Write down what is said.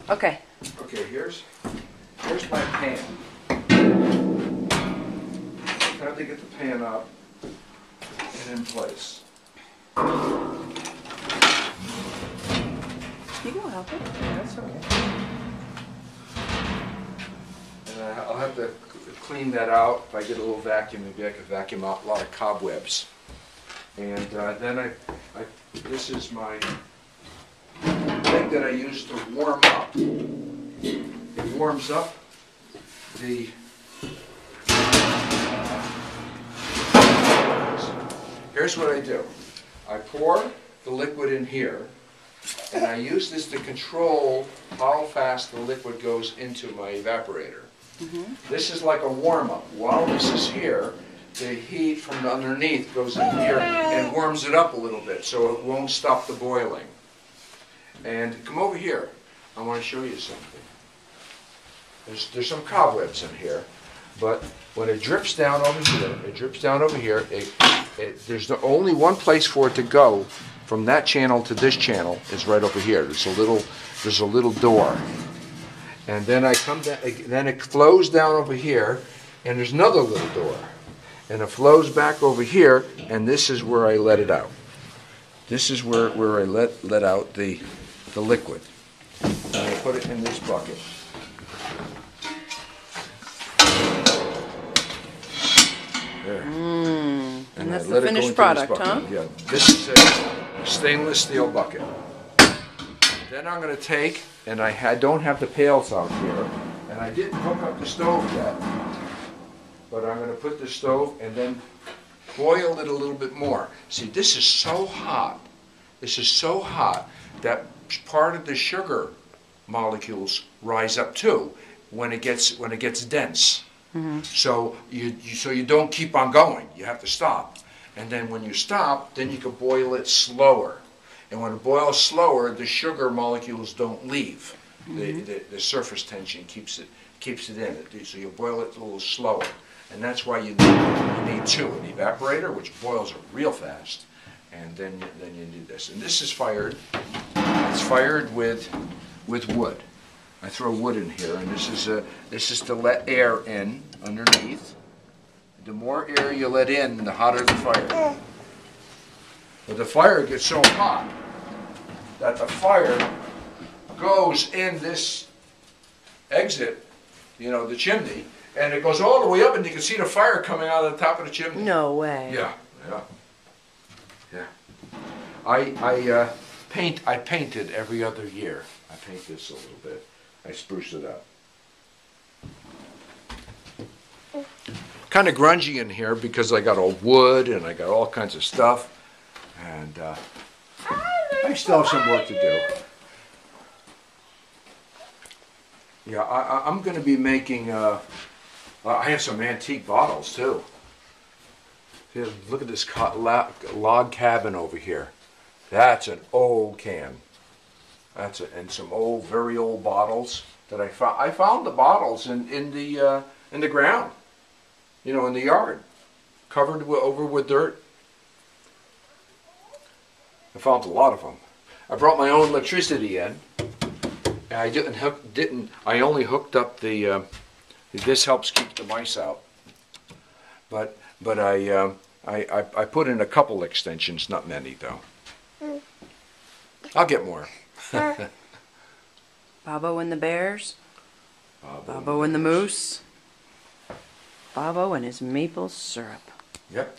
Okay. Okay, here's my pan. Time to get the pan up and in place. You can help it. That's okay. And I'll have to clean that out. If I get a little vacuum, maybe I can vacuum out a lot of cobwebs. And then this is my thing that I use to warm up. It warms up the here's what I do. I pour the liquid in here, and I use this to control how fast the liquid goes into my evaporator. This is like a warm-up. While this is here, the heat from underneath goes in here and warms it up a little bit so it won't stop the boiling. And come over here. I want to show you something. There's some cobwebs in here, but when it drips down over here, there's only one place for it to go from that channel to this channel is right over here. There's a little door. And then then it flows down over here, and there's another little door. And it flows back over here, and this is where I let it out. This is where I let out the liquid. And I put it in this bucket. There. And that's the finished product, huh? Yeah. This is a stainless steel bucket. Then I'm going to take, and I don't have the pails out here, and I didn't hook up the stove yet, but I'm going to put the stove and then boil it a little bit more. See, this is so hot. This is so hot that part of the sugar molecules rise up too when it gets dense. So you don't keep on going. You have to stop. And then when you stop, then you can boil it slower. And when it boils slower, the sugar molecules don't leave. The surface tension keeps it in. So you boil it a little slower. And that's why you need two: an evaporator, which boils it real fast, and then you need this. And this is fired. It's fired with wood. I throw wood in here, and this is to let air in underneath. The more air you let in, the hotter the fire. But the fire gets so hot that the fire goes in this exit, the chimney, and it goes all the way up, and you can see the fire coming out of the top of the chimney. No way. Yeah. I paint it every other year. I paint this a little bit. I spruce it up. Kind of grungy in here because I got all wood and I got all kinds of stuff, and I still have some work to do. Yeah, I'm going to be making. I have some antique bottles too. Look at this log cabin over here. That's an old can. And some old, very old bottles that I found. I found the bottles in the ground, in the yard, covered over with dirt. I found a lot of them. I brought my own electricity in. And I I only hooked up the. This helps keep the mice out. But I put in a couple extensions, not many though. I'll get more. Bobo and the bears. Bobo and the moose. Bobo and his maple syrup. Yep.